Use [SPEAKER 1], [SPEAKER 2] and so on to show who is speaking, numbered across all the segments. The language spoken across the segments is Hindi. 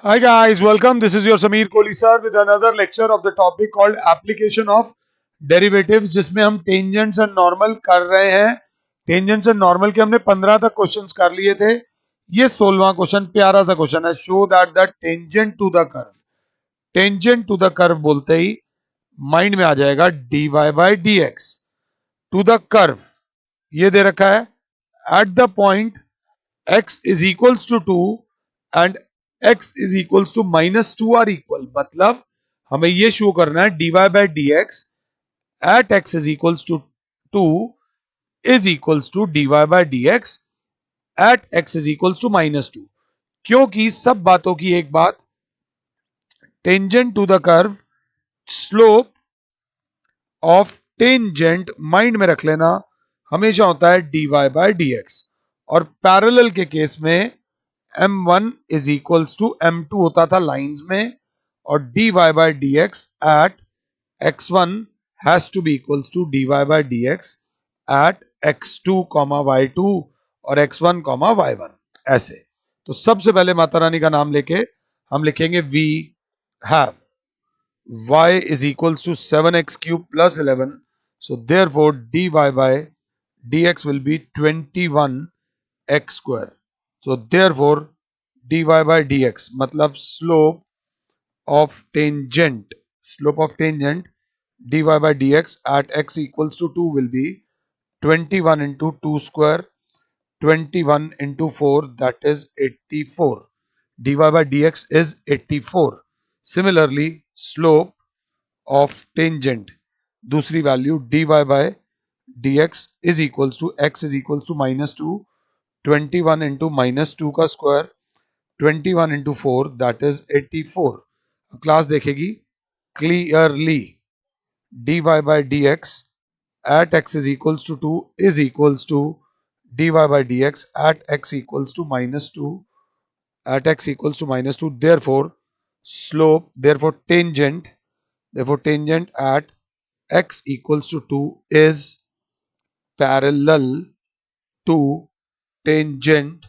[SPEAKER 1] Hi guys, welcome. This is your Sameer Kohli sir with another lecture of the topic called application of derivatives जिसमें हम tangents and normal कर रहे हैं. Tangents and normal के हमने 15 तक क्वेश्चंस कर लिए थे. ये 16वां क्वेश्चन प्यारा सा क्वेश्चन है. Show that the tangent to the curve, tangent to the curve बोलते ही माइंड में आ जाएगा dy by dx to the curve. ये दे रखा है at the point x is equals to 2 and x is equals to minus 2 are equal. मतलब हमें ये शो करना है dy by dx at x is equals to 2 is equals to dy by dx at x is equals to minus 2. क्योंकि सब बातों की एक बात, tangent to the curve, slope of tangent mind में रख लेना हमेशा होता है dy by dx. और पैरेलल के केस में m1 is equals to m2 होता था लाइंस में, और dy by dx at x1 has to be equals to dy by dx at x2, y2 और x1, y1. ऐसे तो सबसे पहले माता रानी का नाम लेके हम लिखेंगे we have y is equals to 7x cube plus 11. So therefore dy by dx will be 21x square. So therefore dy by dx मतलब slope of tangent dy by dx at x equals to 2 will be 21 into 2 square, 21 into 4, that is 84. dy by dx is 84. Similarly, slope of tangent, दूसरी value dy by dx is equals to x is equals to minus 2, 21 into minus 2 का square, 21 into 4, that is 84. Class देखेगी clearly dy by dx at x is equals to 2 is equals to dy by dx at x equals to minus 2 at x equals to minus 2. Therefore slope, therefore tangent at x equals to 2 is parallel to tangent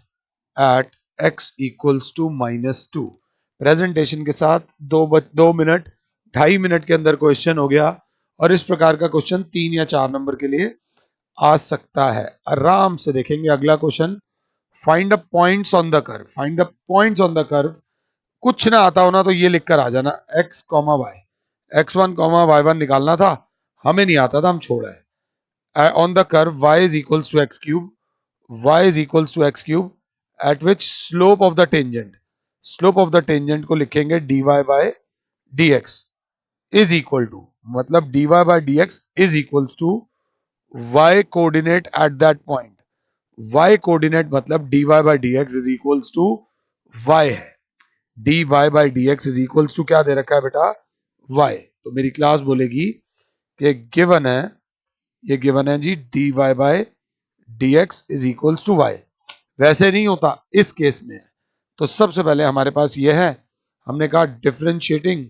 [SPEAKER 1] at x equals to minus 2. Presentation के साथ 2 मिनट 2.5 मिनट के अंदर क्वेश्चन हो गया. और इस प्रकार का क्वेश्चन 3 या 4 नंबर के लिए आ सकता है. आराम से देखेंगे अगला question. Find the points on the curve. Find the points on the curve. कुछ ना आता हो ना तो ये लिखकर आ जाना x, y, x1, y1 निकालना था, हमें नहीं आता था, हम छोड़ा है. On the curve y is equals to x cube, y is equals to x cube at which slope of the tangent को लिखेंगे dy by dx is equal to, मतलब dy by dx is equals to y coordinate at that point. y coordinate मतलब dy by dx is equals to y है. dy by dx is equals to क्या दे रखा है बेटा, y. तो मेरी क्लास बोलेगी कि गिवन है, ये गिवन है जी dy by dx is equals to y. वैसे नहीं होता, इस केस में है. तो सबसे पहले हमारे पास ये है, हमने कहा differentiating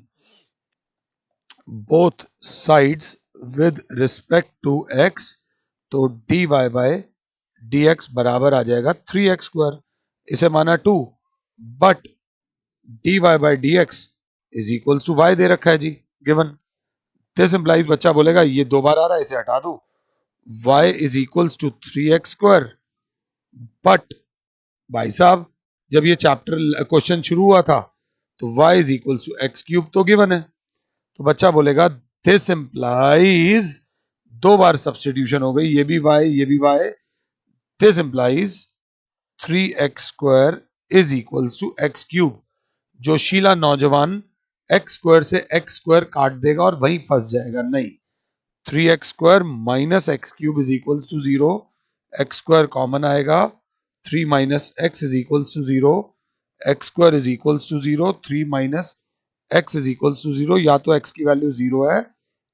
[SPEAKER 1] both sides with respect to x, तो dy by dx बराबर आ जाएगा 3x स्क्वायर. इसे माना 2, but dy by dx is equals to y दे रखा है जी गिवन. दिस इंप्लाइज, बच्चा बोलेगा ये 2 बार आ रहा है, इसे हटा दो. y is equals to 3x square. But भाई साहब, जब ये चैप्टर क्वेश्चन शुरू हुआ था तो y is equals to x cube तो गिवन है. तो बच्चा बोलेगा दिस इंप्लाइज, 2 बार सब्स्टिट्यूशन हो गई, ये भी y ये भी y. This implies 3x square is equals to x cube. जोशीला नौजवान x स्क्वायर से x स्क्वायर काट देगा और वहीं फंस जाएगा. नहीं, 3x square minus x cube is equals to 0. X square common आएगा, 3 minus x is equals to 0. X square is equals to 0, 3 minus x is equals to 0. या तो x की वैल्यू 0 है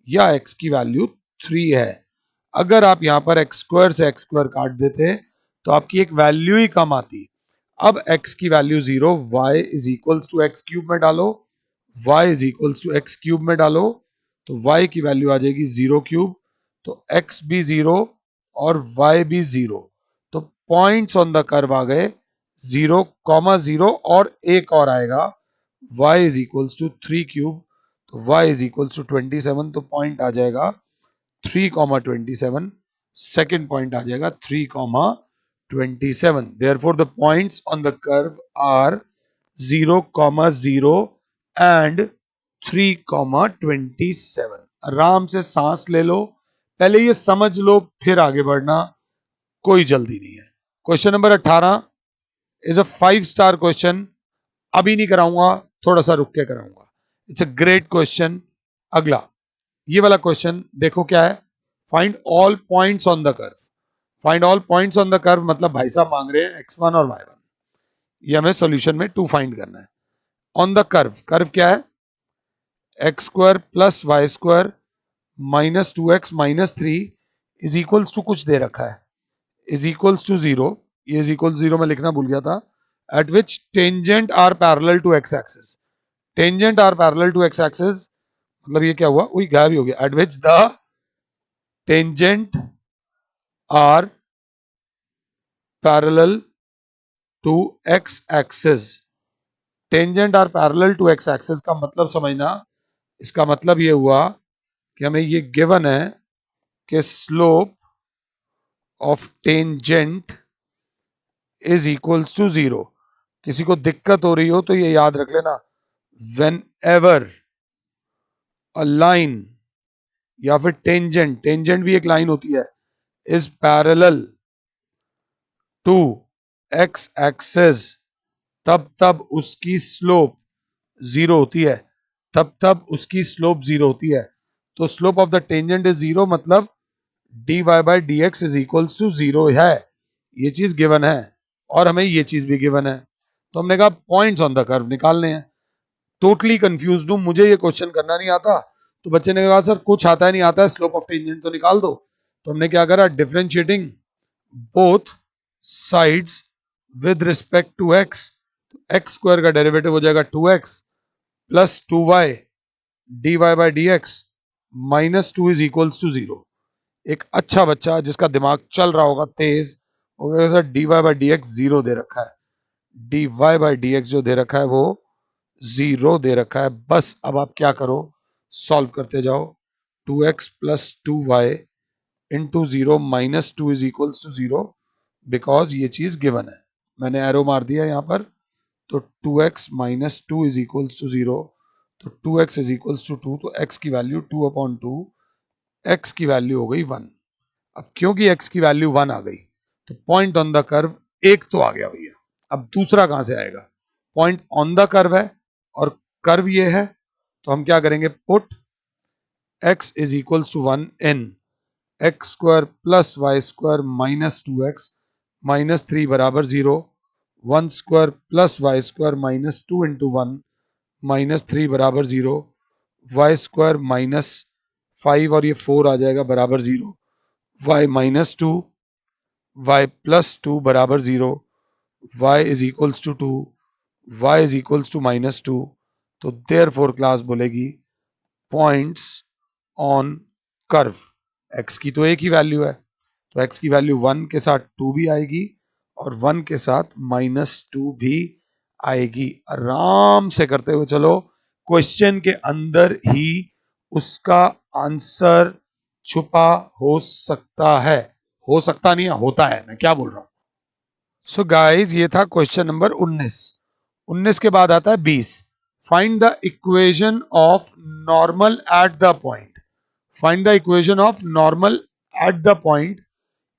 [SPEAKER 1] या x की वैल्यू 3 है. अगर आप यहां पर x स्क्वायर से x स्क्वायर काट देते तो आपकी एक वैल्यू ही कम आती. अब x की value 0, y is equals to x cube में डालो, y is equals to x cube में डालो, तो y की वैल्यू आ जाएगी 0 क्यूब. तो x भी 0 और y भी 0. तो पॉइंट्स ऑन द कर्व आ गए 0, 0 और एक और आएगा y is equals to 3 cube, तो y इज इक्वल्स टू 27, तो पॉइंट आ जाएगा 3,27. सेकेंड पॉइंट आ जाएगा 3,27. Therefore, the points on the curve are 0,0 and 3,27. आराम से सांस ले लो, पहले ये समझ लो, फिर आगे बढ़ना, कोई जल्दी नहीं है. Question number 18 is a 5 star question. अभी नहीं कराऊंगा, थोड़ा सा रुक के कराऊंगा. It's a great question. अगला ये वाला क्वेश्चन देखो क्या है. Find all points on the curve. Find all points on the curve मतलब भाई साहब मांग रहे हैं x1 और y1. ये हमें सॉल्यूशन में 2 फाइंड करना है. ऑन द कर्व, कर्व क्या है? X square plus y square minus 2x minus 3 is equals to कुछ दे रखा है, इज इक्वल्स टू 0. ये इज इक्वल 0 मैं लिखना भूल गया था. At which tangent are parallel to x axis. Tangent are parallel to x axis मतलब ये क्या हुआ, वही गायब ही हो गया. At which the tangent are parallel to x axis. Tangent are parallel to x axis का मतलब समझना. इसका मतलब ये हुआ कि हमें ये गिवन है कि slope of tangent is equals to 0. किसी को दिक्कत हो रही हो तो ये याद रख लेना, वेन एवर अ लाइन या फिर टेंजेंट, टेंजेंट भी एक लाइन होती है, is parallel to x axis, तब तब उसकी स्लोप 0 होती है. तब तब उसकी स्लोप 0 होती है. तो slope of the tangent is 0 मतलब dy by d x is equals to 0 है. ये चीज गिवन है और हमें ये चीज भी गिवन है. तो हमने कहा पॉइंट्स ऑन द कर्व निकालने हैं. टोटली कंफ्यूज्ड हूं, मुझे ये क्वेश्चन करना नहीं आता. तो बच्चे ने कहा सर कुछ आता है नहीं आता है, स्लोप ऑफ टेंजेंट तो निकाल दो. तो हमने क्या करा, differentiating both sides with respect to x. X square का डेरिवेटिव हो जाएगा 2x plus 2y dy by d x minus 2 is equals to 0. एक अच्छा बच्चा जिसका दिमाग चल रहा होगा तेज, वो कहेगा sir dy by d x 0 दे रखा है. dy बाई डी एक्स जो दे रखा है वो 0 दे रखा है. बस अब आप क्या करो, सॉल्व करते जाओ. 2x plus 2y into 0 minus 2 is equals to 0, because ये चीज गिवन है. मैंने एरो मार दिया यहाँ पर. तो 2x minus 2 is equals to 0. तो 2x इज इक्वल्स टू 2, तो x की वैल्यू 2/2, x की वैल्यू हो गई 1. अब क्योंकि x की वैल्यू 1 आ गई तो पॉइंट ऑन द कर्व एक तो आ गया भैया. अब दूसरा कहां से आएगा? पॉइंट ऑन द कर्व है और कर्व ये है, तो हम क्या करेंगे, put x is equals to 1 in x square plus y square minus 2x minus 3 बराबर 0. 1 square plus y square minus 2 into 1 minus 3 बराबर 0. वाई स्क्वायर माइनस 5 और ये 4 आ जाएगा बराबर 0. y माइनस 2 y प्लस 2 बराबर 0. y is equals to 2, y is equals to minus 2. तो देयर फोर क्लास बोलेगी पॉइंट्स ऑन कर्व. x की तो एक ही वैल्यू है, तो x की वैल्यू 1 के साथ 2 भी आएगी और 1 के साथ माइनस 2 भी आएगी. आराम से करते हुए चलो, क्वेश्चन के अंदर ही उसका आंसर छुपा हो सकता है. हो सकता नहीं है, होता है. मैं क्या बोल रहा हूं. सो गाइस ये था क्वेश्चन नंबर 19. 19 के बाद आता है 20. Find the equation of normal at the point. Find the equation of normal at the point.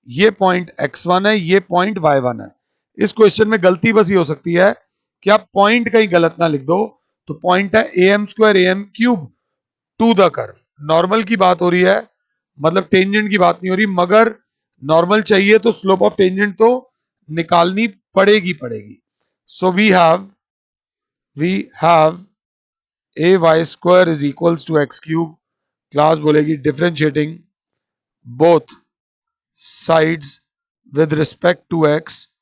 [SPEAKER 1] ये पॉइंट x1 है, ये पॉइंट y1 है. इस क्वेश्चन में गलती बस ये हो सकती है कि आप पॉइंट कहीं गलत ना लिख दो. तो पॉइंट है am square am cube two the curve. Normal की बात हो रही है, मतलब टेंजेंट की बात नहीं हो रही, मगर नॉर्मल चाहिए तो स्लोप ऑफ टेंजेंट तो निकालनी पड़ेगी. So we have a y square is equals to x cube. Class बोलेगी differentiating both sides with respect to x.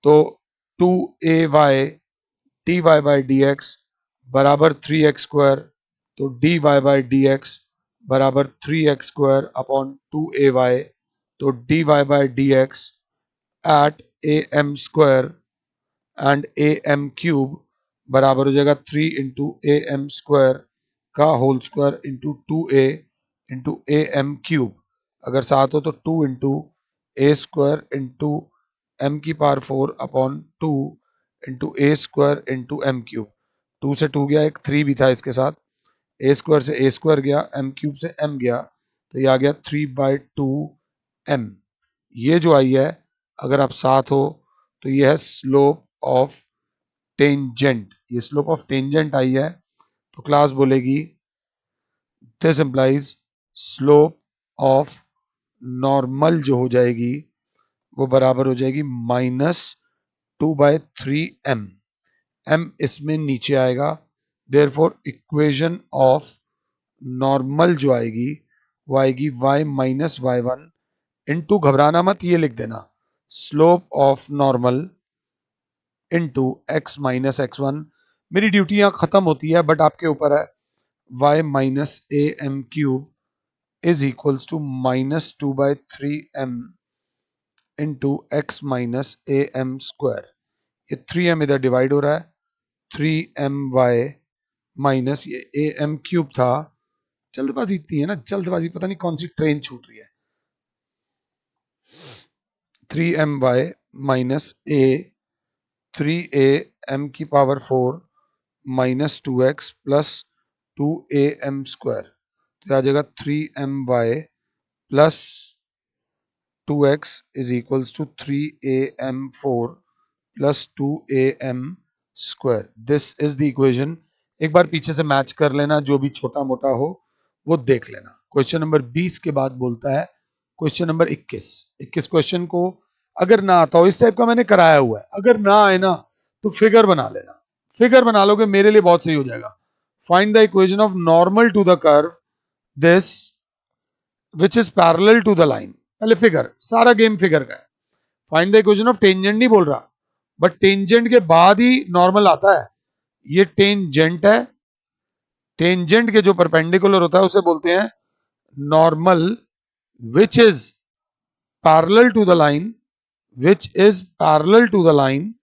[SPEAKER 1] तो 2ay dy by d x बराबर 3x स्क्वायर. तो dy बाई डी एक्स बराबर 3x स्क्वायर अपॉन 2ay. तो dy by d x at am square and am cube बराबर हो जाएगा 3 × AM² का whole square into 2a into AM³ अगर 7 हो तो 2 × A² into M⁴ upon 2 × A² into M³। 2 से 2 गया, एक 3 भी था इसके साथ, A² से A² गया, M³ से M गया, तो ये आ गया 3/2m। ये जो आई है, अगर आप साथ हो तो ये है स्लोप ऑफ टेंजेंट। ये स्लोप ऑफ टेंजेंट आई है तो क्लास बोलेगी this implies slope of normal जो हो जाएगी वो बराबर हो जाएगी -2/3m। m इसमें नीचे आएगा, देयरफॉर इक्वेशन ऑफ नॉर्मल जो आएगी वो आएगी y - y1 इंटू, घबराना मत, ये लिख देना, slope of normal into x - x1। मेरी ड्यूटी यहाँ खत्म होती है बट आपके ऊपर है। y - AM³ is equals to -2/3m into x - AM²। ये 3m इधर डिवाइड हो रहा है, 3my माइनस ये AM³ था। जल्दबाजी इतनी है ना, जल्दबाजी, पता नहीं कौन सी ट्रेन छूट रही है। 3my minus a 3am⁴ minus 2x plus 2am², तो आ जाएगा 3my plus 2x is equals to 3am⁴ plus 2am²। This is the equation. एक बार पीछे से मैच कर लेना, जो भी छोटा मोटा हो वो देख लेना। क्वेश्चन नंबर 20 के बाद बोलता है क्वेश्चन नंबर 21 क्वेश्चन को अगर ना आता हो, इस टाइप का मैंने कराया हुआ है, अगर ना आए ना तो फिगर बना लेना, फिगर बना लोगे मेरे लिए बहुत सही हो जाएगा। Find the equation of normal to the curve this which is parallel to the line. पहले फिगर, सारा गेम फिगर का है। Find the equation of tangent नहीं बोल रहा, बट टेंजेंट के बाद ही नॉर्मल आता है। ये टेंजेंट है, टेंजेंट के जो परपेंडिकुलर होता है उसे बोलते हैं normal, which is parallel to the line, which is parallel to the line.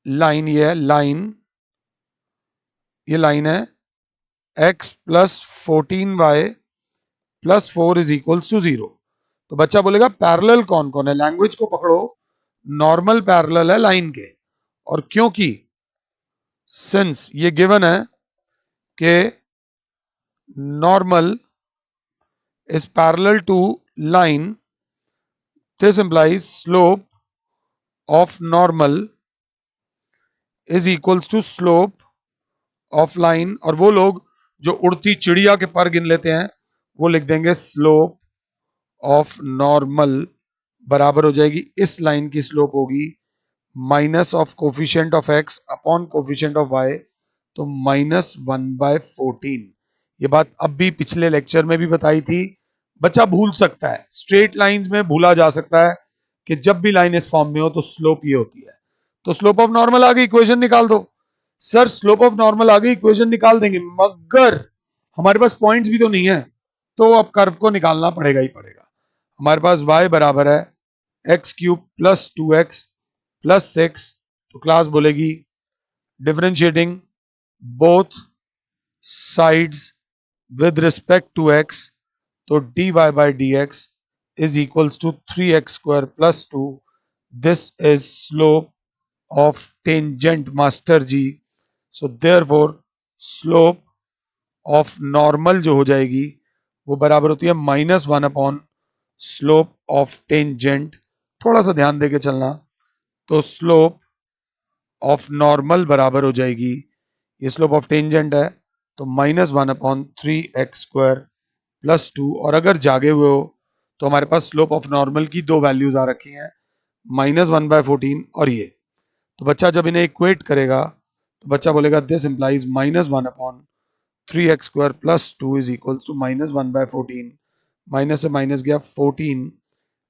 [SPEAKER 1] Line ये है, लाइन, ये लाइन है x plus 14y plus 4 is equals to 0। तो बच्चा बोलेगा पैरेलल कौन कौन है, लैंग्वेज को पकड़ो, नॉर्मल पैरेलल है लाइन के, और क्योंकि सिंस ये गिवन है कि normal is parallel to line, this implies slope of normal is equals to slope of line। और वो लोग जो उड़ती चिड़िया के पर गिन लेते हैं वो लिख देंगे स्लोप ऑफ नॉर्मल बराबर हो जाएगी, इस लाइन की स्लोप होगी minus of coefficient of x upon coefficient of y, तो -1/14। ये बात अब भी पिछले लेक्चर में भी बताई थी। बच्चा भूल सकता है, स्ट्रेट लाइंस में भूला जा सकता है कि जब भी लाइन इस फॉर्म में हो तो स्लोप ये होती है। तो स्लोप ऑफ नॉर्मल आ गई, इक्वेशन निकाल दो। सर स्लोप ऑफ नॉर्मल आ गई, इक्वेशन निकाल देंगे, मगर हमारे पास पॉइंट्स भी तो नहीं है, तो अब कर्व को निकालना पड़ेगा ही पड़ेगा। हमारे पास y बराबर है x³ प्लस 2x प्लस 6, तो क्लास बोलेगी differentiating both sides with respect to x, तो dy/dx is equals to 3x² plus 2। This is slope of tangent, master ji. So therefore slope of normal जो हो जाएगी वो बराबर होती है -1 अपॉन स्लोप ऑफ टेंजेंट। थोड़ा सा ध्यान देके चलना, तो स्लोप ऑफ नॉर्मल बराबर हो जाएगी, ये स्लोप ऑफ टेंजेंट है तो -1 अपॉन 3x² प्लस 2, और अगर जागे हुए हो तो हमारे पास स्लोप ऑफ नॉर्मल की दो वैल्यूज आ रखी हैं, -1/14 और ये। तो बच्चा जब इन्हें इक्वेट करेगा तो बच्चा बोलेगा this implies -1 upon 3x² plus 2 is equals to -1/14। Minus से माइनस गया, 14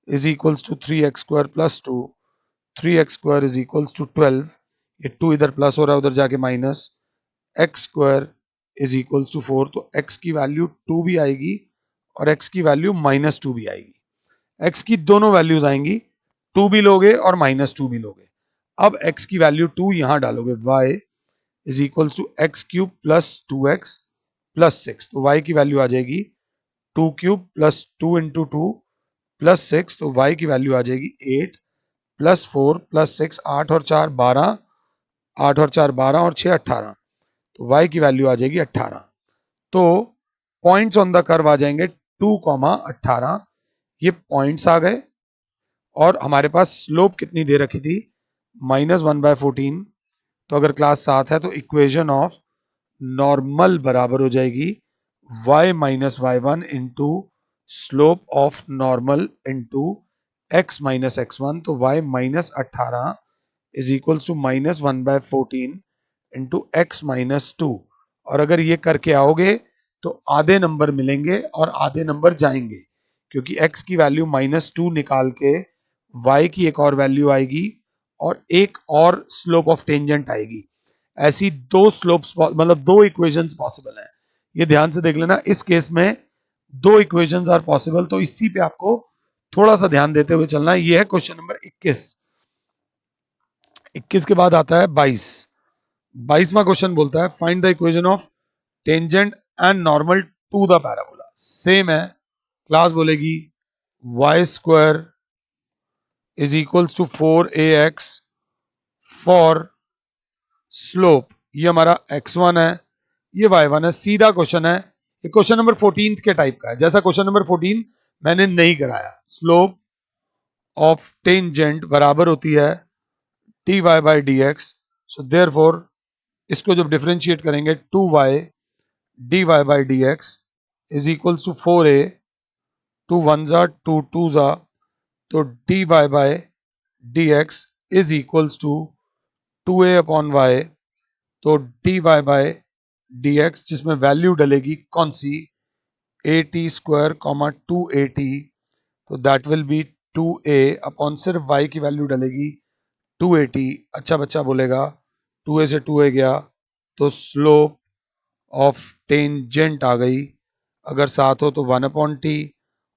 [SPEAKER 1] is equals to 3x² plus 2, 3x² is equals to 12। ये 2 इधर प्लस हो रहा है, उधर जाके minus, x² is equals to 4। तो x की वैल्यू 2 भी आएगी और x की वैल्यू -2 भी आएगी। x की दोनों वैल्यूज आएंगी, 2 भी लोगे और -2 भी लोगे। अब x की वैल्यू 2 यहां डालोगे, y is equals to x cube plus 2x plus 6। तो y की वैल्यू आ जाएगी 2 क्यूब प्लस 2 इंटू 2 प्लस 6। तो y की वैल्यू आ जाएगी 8 प्लस 4 प्लस 6, 8 और 4 12, 8 और 4 12 और 6 18। तो y की वैल्यू आ जाएगी 18। तो पॉइंट्स ऑन द कर्व आ जाएंगे 2,18। ये पॉइंट्स आ गए और हमारे पास स्लोप कितनी दे रखी थी, -1/14। तो अगर क्लास 7 है तो इक्वेशन ऑफ नॉर्मल बराबर हो जाएगी y minus y one into slope of normal into x minus x1। तो y minus 18 is equals to -1/14 into x minus 2। और अगर ये करके आओगे तो आधे नंबर मिलेंगे और आधे नंबर जाएंगे, क्योंकि x की वैल्यू -2 निकाल के y की एक और वैल्यू आएगी और एक और स्लोप ऑफ टेंजेंट आएगी। ऐसी दो स्लोप्स मतलब दो इक्वेशंस पॉसिबल हैं। ये ध्यान से देख लेना, इस केस में दो इक्वेशंस आर पॉसिबल। तो इसी पे आपको थोड़ा सा ध्यान देते हुए चलना है। ये है क्वेश्चन नंबर 21। 21 के बाद आता है 22। 22वां क्वेश्चन बोलता है find the equation of tangent and normal to the parabola. Same है, क्लास बोलेगी y square is equals to 4ax for slope, ये हमारा x1 है, ये y1 है। सीधा क्वेश्चन है, ये क्वेश्चन नंबर 14 के टाइप का है, जैसा क्वेश्चन नंबर 14 मैंने नहीं कराया। स्लोप ऑफ टेंजेंट बराबर होती है dy by d x. So therefore इसको जब डिफ्रेंशिएट करेंगे 2y dy by d x is equals to 4a, 2 1 जा 2 2 जा, तो dy by d x is equals to 2a upon y। तो dy बाई डी एक्स जिसमें वैल्यू डलेगी कौन सी, A T square comma 2at, तो that will be 2a upon सिर्फ y की वैल्यू डलेगी 2at। अच्छा बच्चा बोलेगा 2a से 2a गया तो स्लोप ऑफ टेंजेंट आ गई, अगर साथ हो तो 1/t।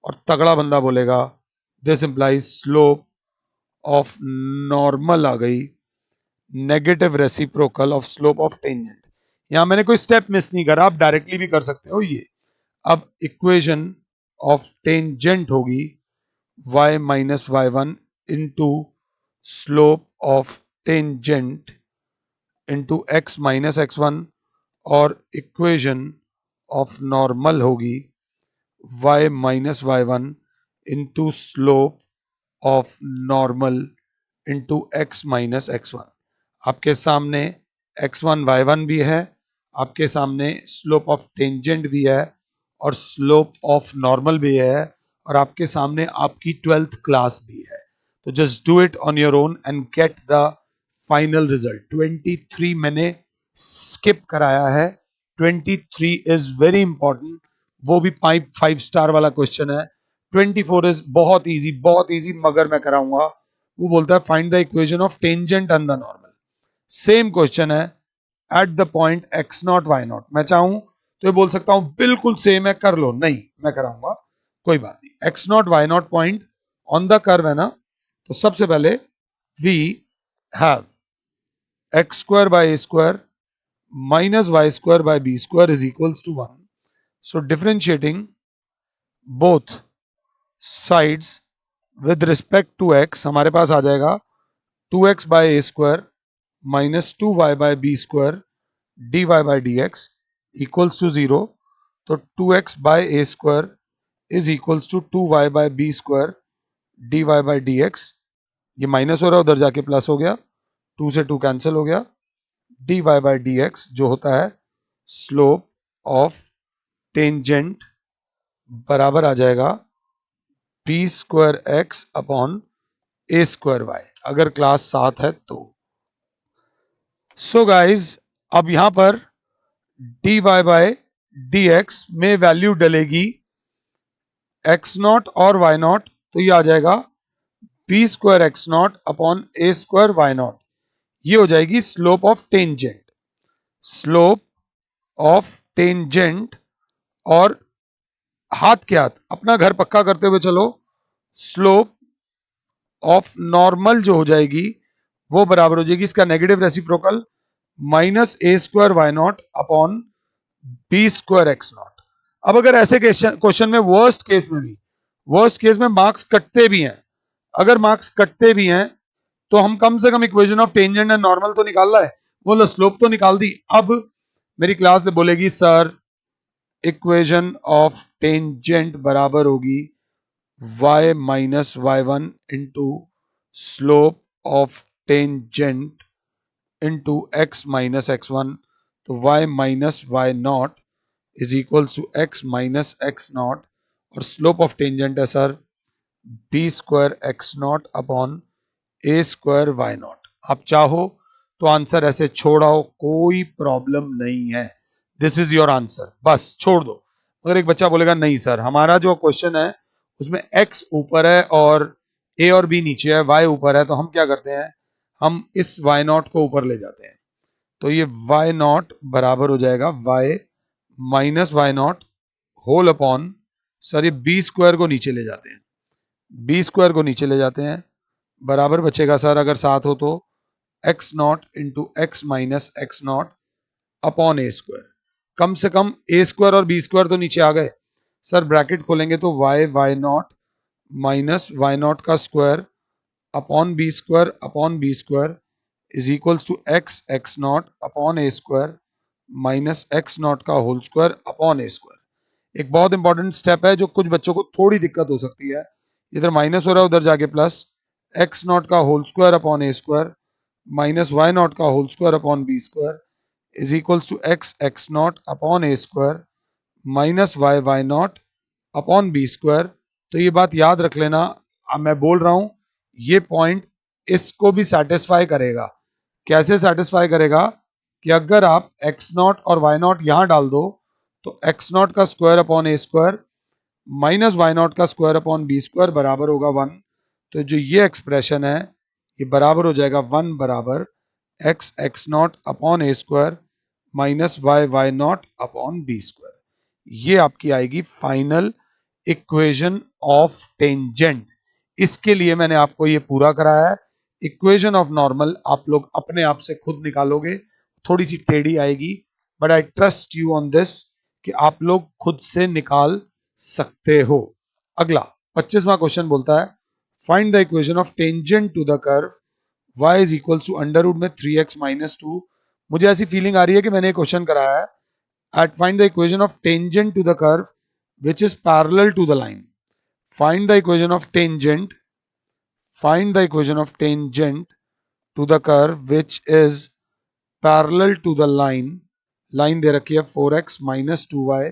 [SPEAKER 1] और तगड़ा बंदा बोलेगा this implies slope of normal आ गई, negative reciprocal of slope of tangent. यहां मैंने कोई स्टेप मिस नहीं करा, आप डायरेक्टली भी कर सकते हो ये। अब इक्वेशन ऑफ टेंजेंट होगी y minus y one into slope of tangent into x minus x1। और इक्वेशन ऑफ नॉर्मल होगी y minus y one into slope of normal into x minus x1। आपके सामने x1 y1 भी है, आपके सामने स्लोप ऑफ टेंजेंट भी है और स्लोप ऑफ नॉर्मल भी है, और आपके सामने आपकी 12th क्लास भी है। तो just do it on your own and get the final result. 23 मैंने स्किप कराया है, 23 इज वेरी इंपॉर्टेंट, वो भी 5 स्टार वाला क्वेश्चन है। 24 इज बहुत इजी मगर मैं कराऊंगा। वो बोलता है find the equation of tangent and the normal. Same question है at the point x not y naught. मैं चाहूं तो ये बोल सकता हूं बिल्कुल सेम है कर लो, नहीं मैं कराऊंगा, कोई बात नहीं। x not y not point on the curve है ना, तो सबसे पहले we have x square by a square minus y square by b square is equals to 1। So differentiating both sides with respect to x, हमारे पास आ जाएगा 2x by a square minus 2y by b square dy by d x equals to 0। तो 2x by a square is equals to 2y by b square dy by d x. ये माइनस हो रहा है, उधर जाके प्लस हो गया, 2 से 2 कैंसिल हो गया। dy बाय डी एक्स जो होता है स्लोप ऑफ टेंजेंट बराबर आ जाएगा b square x upon a square y, अगर क्लास 7 है तो। सो गाइज अब यहां पर dy बाय डी एक्स में वैल्यू डलेगी x नॉट और y नॉट, तो ये आ जाएगा b square x not upon a square y not. ये हो जाएगी slope of tangent, slope of tangent. और हाथ के हाथ अपना घर पक्का करते हुए चलो, स्लोप ऑफ नॉर्मल जो हो जाएगी वो बराबर हो जाएगी इसका negative reciprocal minus a square y not upon b square x not. अब अगर ऐसे क्वेश्चन में वर्स्ट केस में मार्क्स कटते भी हैं, अगर मार्क्स कटते भी हैं तो हम कम से कम equation of tangent and normal तो निकाल रहा है, वो लो स्लोप तो निकाल दी। अब मेरी क्लास बोलेगी सर इक्वेशन ऑफ टेंजेंट बराबर होगी y minus y one into slope of tangent into x minus x one. तो y minus y not is equals to x minus x not, और स्लोप ऑफ टेंजेंट है sir b square x not upon a square y not. आप चाहो तो आंसर ऐसे छोड़ाओ, कोई प्रॉब्लम नहीं है। दिस इज योर आंसर, बस छोड़ दो। अगर एक बच्चा बोलेगा नहीं सर हमारा जो क्वेश्चन है उसमें x ऊपर है और a और b नीचे है, y ऊपर है, तो हम क्या करते हैं, हम इस y नॉट को ऊपर ले जाते हैं। तो ये y नॉट बराबर हो जाएगा y minus y not whole upon, sir ये बी स्क्वायर को नीचे ले जाते हैं, बी स्क्वायर को नीचे ले जाते हैं, बराबर बचेगा सर अगर साथ हो तो x naught into x minus x not upon a square. कम से कम ए स्क्वायर और बी स्क्वायर तो नीचे आ गए। सर ब्रैकेट खोलेंगे तो y y naught minus y not का square upon b square is equals to x x not upon a square minus x not का whole square upon a square. एक बहुत इंपॉर्टेंट स्टेप है जो कुछ बच्चों को थोड़ी दिक्कत हो सकती है, इधर माइनस हो रहा है उधर जाके प्लस, एक्स नॉट का whole square upon a square minus y not का whole square upon b square is equals to x x not upon a square minus y y not upon b square. तो ये बात याद रख लेना, अब मैं बोल रहा हूं ये पॉइंट इसको भी सेटिस्फाई करेगा। कैसे सेटिस्फाई करेगा कि अगर आप एक्स नॉट और वाई नॉट यहां डाल दो तो एक्स नॉट का square upon a square minus y not का स्क्वायर अपॉन बी स्क्वायर बराबर होगा 1। तो जो ये एक्सप्रेशन है ये बराबर हो जाएगा 1 बराबर x x not upon a square minus y y not upon b square. ये आपकी आएगी फाइनल इक्वेशन ऑफ टेंजेंट। इसके लिए मैंने आपको ये पूरा कराया है। इक्वेशन ऑफ नॉर्मल आप लोग अपने आप से खुद निकालोगे, थोड़ी सी टेढ़ी आएगी, but I trust you on this कि आप लोग खुद से निकाल सकते हो। अगला 25वां क्वेश्चन बोलता है find the equation of tangent to the curve y is equals to under root में 3x माइनस 2। मुझे ऐसी फीलिंग आ रही है कि मैंने क्वेश्चन कराया है at find the equation of tangent to the curve which is parallel to the line। find the equation of tangent find the equation of tangent to the curve which is parallel to the line। Line दे रखी है 4x minus 2y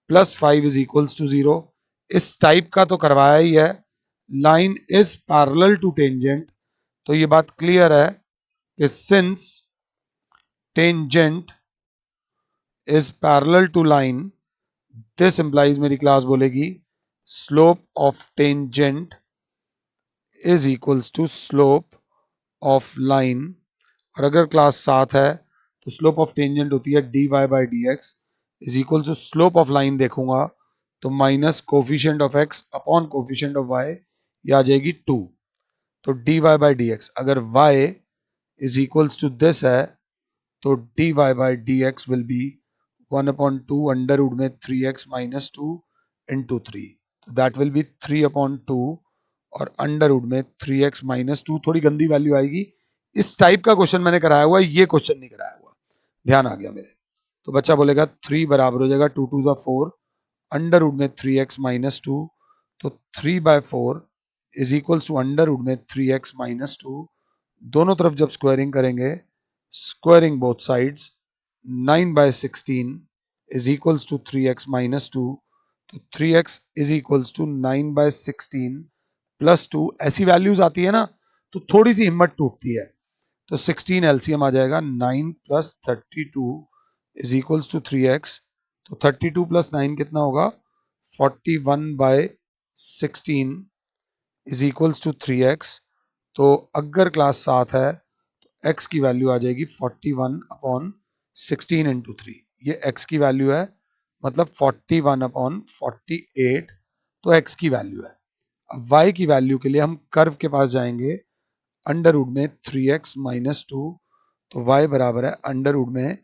[SPEAKER 1] plus 5 is equals to 0। इस टाइप का तो करवाया ही है, line is parallel to tangent, तो ये बात क्लियर है कि since tangent is parallel to line this implies, मेरी क्लास बोलेगी slope of tangent is equals to slope of line. और अगर क्लास साथ है तो स्लोप ऑफ टेंजेंट होती है dy by d x is equal to slope of line देखूंगा तो minus coefficient of x upon coefficient of y, ये आ जाएगी 2। तो dy बाई डी एक्स अगर y is equals to this है तो dy by d x will be 1/2 under root में 3x माइनस 2 इंटू 3। तो दैट विल बी 3/2 और अंडर रूट में 3x माइनस 2, थोड़ी गंदी वैल्यू आएगी। इस टाइप का क्वेश्चन मैंने कराया हुआ है, ये क्वेश्चन नहीं कराया हुआ, ध्यान आ गया मेरे। तो बच्चा बोलेगा 3 बराबर हो जाएगा 2 2 ज़ा 4 अंडर रूट में 3x माइनस 2। तो 3/4 is equals to under root में 3x माइनस 2। दोनों तरफ जब स्क्वायरिंग करेंगे, squaring both sides, 9/16 is equals to 3x minus 2। तो 3x is equals to 9/16 plus 2। ऐसी वैल्यूज आती है ना तो थोड़ी सी हिम्मत टूटती है। तो 16 एलसीएम आ जाएगा 9 plus 32 is equals to 3x। तो 32 प्लस 9 कितना होगा 41/16 इज इक्वल्स टू 3x। तो अगर क्लास साथ है तो x की वैल्यू आ जाएगी 41/16 इंटू 3। ये x की वैल्यू है, मतलब 41/48 तो x की वैल्यू है। अब y की वैल्यू के लिए हम कर्व के पास जाएंगे अंडर रूट में 3x माइनस 2। तो y बराबर है अंडर रूट में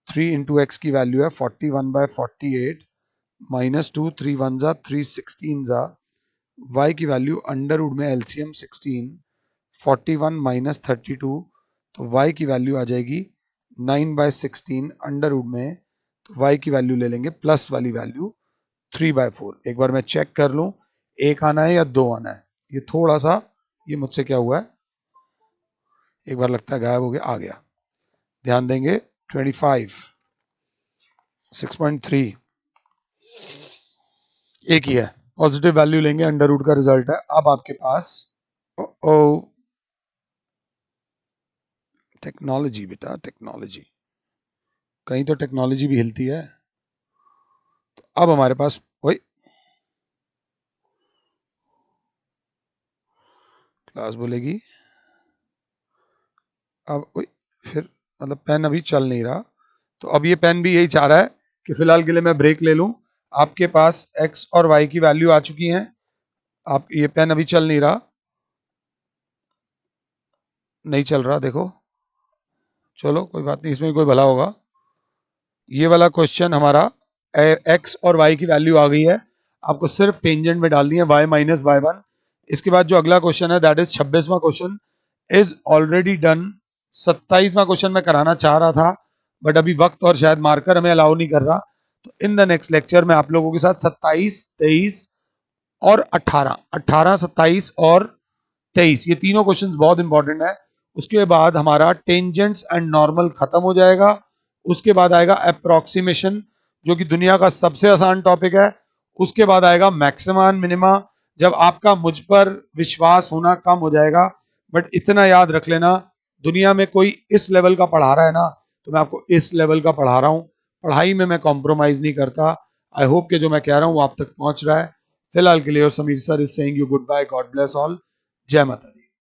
[SPEAKER 1] 3 इंटू एक्स की वैल्यू है 41/48 -2 3 1 जा 3 16 जा y की वैल्यू अंडर रूट में एलसीएम 16 41 माइनस 32 तो y की वैल्यू आ जाएगी 9/16 अंडर रूट में तो y की वैल्यू ले लेंगे प्लस वाली वैल्यू 3/4। एक बार मैं चेक कर लूं एक आना है या दो आना है। ये थोड़ा सा ये मुझसे क्या हुआ है, एक बार लगता है गायब हो गया, आ गया। ध्यान देंगे 25 6.3 एक ही है, पॉजिटिव वैल्यू लेंगे, अंडर रूट का रिजल्ट है। अब आपके पास ओ टेक्नोलॉजी बेटा टेक्नोलॉजी, कहीं तो टेक्नोलॉजी भी हिलती है। तो अब हमारे पास वही क्लास बोलेगी, अब वही फिर मतलब पेन अभी चल नहीं रहा, तो अब ये पेन भी यही चाह रहा है कि फिलहाल के लिए मैं ब्रेक ले लूं। आपके पास x और y की वैल्यू आ चुकी हैं, आप ये पेन अभी चल नहीं रहा, नहीं चल रहा, देखो चलो कोई बात नहीं, इसमें कोई भला होगा। ये वाला क्वेश्चन हमारा x और y की वैल्यू आ गई है, आपको सिर्फ टेंजेंट में डालनी है y माइनस y1। इसके बाद जो अगला क्वेश्चन है दैट इज 26वां क्वेश्चन इज ऑलरेडी डन। 27वां क्वेश्चन मैं कराना चाह रहा था बट अभी वक्त और शायद मार्कर हमें अलाउ नहीं कर रहा, तो इन द नेक्स्ट लेक्चर में आप लोगों के साथ 27 23 और 18 18 27 और 23 ये तीनों क्वेश्चंस बहुत इंपॉर्टेंट है। उसके बाद हमारा टेंजेंट्स एंड नॉर्मल खत्म हो जाएगा, उसके बाद आएगा अप्रोक्सीमेशन जो कि दुनिया का सबसे आसान टॉपिक है। उसके बाद आएगा मैक्सिमा एंड मिनिमा, जब आपका मुझ पर विश्वास होना कम हो जाएगा। बट इतना याद रख लेना, दुनिया में कोई इस लेवल का पढ़ा रहा है ना, तो मैं आपको इस लेवल का पढ़ा रहा हूँ, पढ़ाई में मैं कॉम्प्रोमाइज नहीं करता। आई होप कि जो मैं कह रहा हूँ वो आप तक पहुंच रहा है। फिलहाल के लिए और Sameer sir is saying you good bye, God bless all, जय माता दी।